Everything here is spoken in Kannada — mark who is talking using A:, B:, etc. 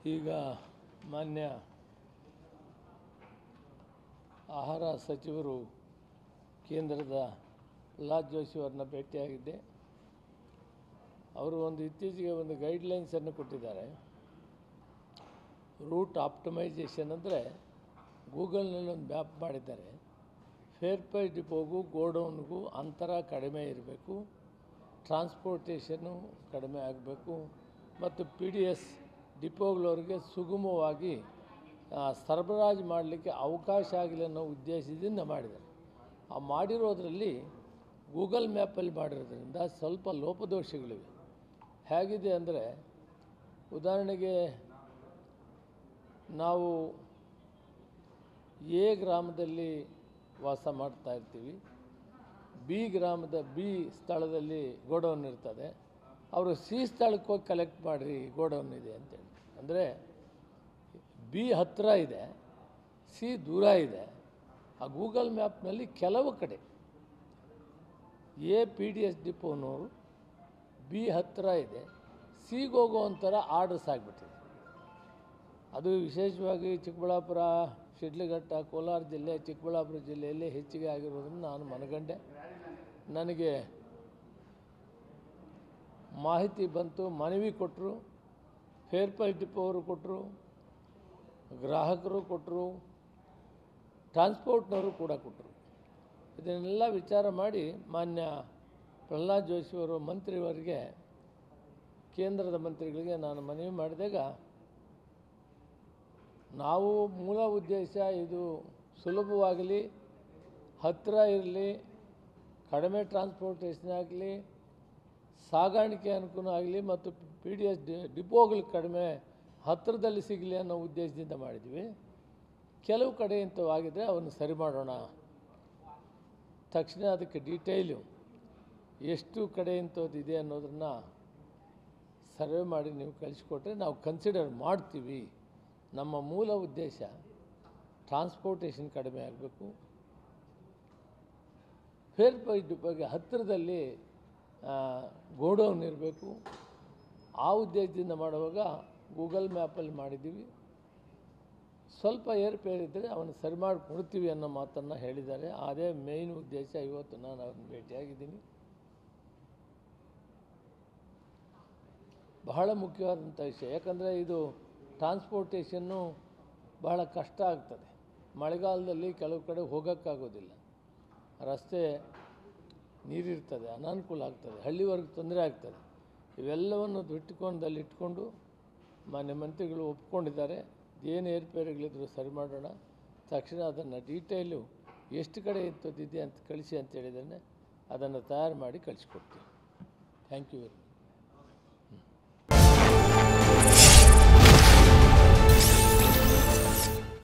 A: ಈಗ ಮಾನ್ಯ ಆಹಾರ ಸಚಿವರು ಕೇಂದ್ರದ ಪ್ರಹ್ಲಾದ್ ಜೋಶಿ ಅವರನ್ನ ಭೇಟಿಯಾಗಿದ್ದೆ. ಅವರು ಇತ್ತೀಚೆಗೆ ಗೈಡ್ಲೈನ್ಸನ್ನು ಕೊಟ್ಟಿದ್ದಾರೆ. ರೂಟ್ ಆಪ್ಟಿಮೈಸೇಷನ್ ಅಂದರೆ ಗೂಗಲ್ನಲ್ಲಿ ಮ್ಯಾಪ್ ಮಾಡಿದ್ದಾರೆ. ಫೇರ್ ಪ್ರೈಸ್ ಡಿಪೋಗೂ ಗೋಡೌನ್ಗೂ ಅಂತರ ಕಡಿಮೆ ಇರಬೇಕು, ಟ್ರಾನ್ಸ್ಪೋರ್ಟೇಷನ್ನು ಕಡಿಮೆ ಆಗಬೇಕು ಮತ್ತು PDS ಡಿಪೋಗಳವರಿಗೆ ಸುಗಮವಾಗಿ ಸರಬರಾಜು ಮಾಡಲಿಕ್ಕೆ ಅವಕಾಶ ಆಗಲಿ ಅನ್ನೋ ಉದ್ದೇಶದಿಂದ ಮಾಡಿದ್ದಾರೆ. ಆ ಮಾಡಿರೋದರಲ್ಲಿ ಗೂಗಲ್ ಮ್ಯಾಪಲ್ಲಿ ಮಾಡಿರೋದ್ರಿಂದ ಸ್ವಲ್ಪ ಲೋಪದೋಷಗಳಿವೆ. ಹೇಗಿದೆ ಅಂದರೆ, ಉದಾಹರಣೆಗೆ ನಾವು ಎ ಗ್ರಾಮದಲ್ಲಿ ವಾಸ ಮಾಡ್ತಾ ಇರ್ತೀವಿ, ಬಿ ಸ್ಥಳದಲ್ಲಿ ಗೋಡೌನ್ ಇರ್ತದೆ. ಅವರು ಸಿ ಸ್ಥಳಕ್ಕೆ ಹೋಗಿ ಕಲೆಕ್ಟ್ ಮಾಡಿರಿ, ಗೋಡೌನ್ ಇದೆ ಅಂತೇಳಿ. ಅಂದರೆ ಬಿ ಹತ್ತಿರ ಇದೆ, ಸಿ ದೂರ ಇದೆ. ಆ ಗೂಗಲ್ ಮ್ಯಾಪ್ನಲ್ಲಿ ಕೆಲವು ಕಡೆ ಎ PDS ಡಿಪೋನವರು ಬಿ ಹತ್ತಿರ ಇದೆ, ಸಿಗೆ ಹೋಗೋ ಒಂಥರ ಆರ್ಡರ್ಸ್ ಆಗಿಬಿಟ್ಟಿದೆ. ಅದು ವಿಶೇಷವಾಗಿ ಚಿಕ್ಕಬಳ್ಳಾಪುರ, ಶಿಡ್ಲಘಟ್ಟ, ಕೋಲಾರ ಜಿಲ್ಲೆ, ಚಿಕ್ಕಬಳ್ಳಾಪುರ ಜಿಲ್ಲೆಯಲ್ಲಿ ಹೆಚ್ಚಿಗೆ ಆಗಿರೋದನ್ನು ನಾನು ಮನಗಂಡೆ. ನನಗೆ ಮಾಹಿತಿ ಬಂತು, ಮನವಿ ಕೊಟ್ಟರು, ಫೇರ್ ಪ್ರೈಸ್ ಡಿಪೋ ಅವರು ಕೊಟ್ಟರು, ಗ್ರಾಹಕರು ಕೊಟ್ಟರು, ಟ್ರಾನ್ಸ್ಪೋರ್ಟ್ನವರು ಕೂಡ ಕೊಟ್ಟರು. ಇದನ್ನೆಲ್ಲ ವಿಚಾರ ಮಾಡಿ ಮಾನ್ಯ ಪ್ರಹ್ಲಾದ್ ಜೋಶಿಯವರು ಮಂತ್ರಿಯವರಿಗೆ, ಕೇಂದ್ರದ ಮಂತ್ರಿಗಳಿಗೆ ನಾನು ಮನವಿ ಮಾಡಿದಾಗ, ನಾವು ಮೂಲ ಉದ್ದೇಶ ಇದು ಸುಲಭವಾಗಲಿ, ಹತ್ತಿರ ಇರಲಿ, ಕಡಿಮೆ ಟ್ರಾನ್ಸ್ಪೋರ್ಟೇಷನ್ ಆಗಲಿ, ಸಾಗಾಣಿಕೆ ಅನುಕೂಲ ಆಗಲಿ ಮತ್ತು PDS ಡಿಪೋಗಳು ಕಡಿಮೆ ಹತ್ತಿರದಲ್ಲಿ ಸಿಗಲಿ ಅನ್ನೋ ಉದ್ದೇಶದಿಂದ ಮಾಡಿದ್ವಿ. ಕೆಲವು ಕಡೆ ಇಂಥವಾಗಿದ್ದರೆ ಅವನ್ನು ಸರಿ ಮಾಡೋಣ. ತಕ್ಷಣ ಅದಕ್ಕೆ ಡೀಟೇಲು ಎಷ್ಟು ಕಡೆ ಇಂಥದ್ದಿದೆ ಅನ್ನೋದನ್ನು ಸರ್ವೆ ಮಾಡಿ ನೀವು ಕಳಿಸ್ಕೊಟ್ರೆ ನಾವು ಕನ್ಸಿಡರ್ ಮಾಡ್ತೀವಿ. ನಮ್ಮ ಮೂಲ ಉದ್ದೇಶ ಟ್ರಾನ್ಸ್ಪೋರ್ಟೇಷನ್ ಕಡಿಮೆ ಆಗಬೇಕು, ಫೇರ್ ಪ್ರೈಸ್ ಡಿಪೋಗೆ ಹತ್ತಿರದಲ್ಲಿ ಗೋಡೌನ್ ಇರಬೇಕು. ಆ ಉದ್ದೇಶದಿಂದ ಮಾಡುವಾಗ ಗೂಗಲ್ ಮ್ಯಾಪಲ್ಲಿ ಮಾಡಿದ್ದೀವಿ. ಸ್ವಲ್ಪ ಏರುಪೇರಿದ್ದರೆ ಅವನು ಸರಿ ಮಾಡಿ ಕೊಡ್ತೀವಿ ಅನ್ನೋ ಮಾತನ್ನು ಹೇಳಿದ್ದಾರೆ. ಅದೇ ಮೇಯ್ನ್ ಉದ್ದೇಶ. ಇವತ್ತು ನಾನು ಅವ್ರನ್ನ ಭೇಟಿಯಾಗಿದ್ದೀನಿ. ಬಹಳ ಮುಖ್ಯವಾದಂಥ ವಿಷಯ. ಯಾಕಂದರೆ ಇದು ಟ್ರಾನ್ಸ್ಪೋರ್ಟೇಷನ್ನು ಬಹಳ ಕಷ್ಟ ಆಗ್ತದೆ. ಮಳೆಗಾಲದಲ್ಲಿ ಕೆಲವು ಕಡೆ ಹೋಗೋಕ್ಕಾಗೋದಿಲ್ಲ, ರಸ್ತೆ ನೀರಿರ್ತದೆ, ಅನಾನುಕೂಲ ಆಗ್ತದೆ, ಹಳ್ಳಿವರೆಗೆ ತೊಂದರೆ ಆಗ್ತದೆ. ಇವೆಲ್ಲವನ್ನು ಇಟ್ಕೊಂಡು ಮಾನ್ಯ ಮಂತ್ರಿಗಳು ಒಪ್ಕೊಂಡಿದ್ದಾರೆ. ಏನು ಏರ್ಪೇರುಗಳಿದ್ರು ಸರಿ ಮಾಡೋಣ. ತಕ್ಷಣ ಅದನ್ನು ಡೀಟೇಲು ಎಷ್ಟು ಕಡೆ ಇಂಥದ್ದಿದೆ ಅಂತ ಕಳಿಸಿ ಅಂತ ಹೇಳಿದರೆ ಅದನ್ನು ತಯಾರು ಮಾಡಿ ಕಳಿಸ್ಕೊಡ್ತೀವಿ. Thank you very much.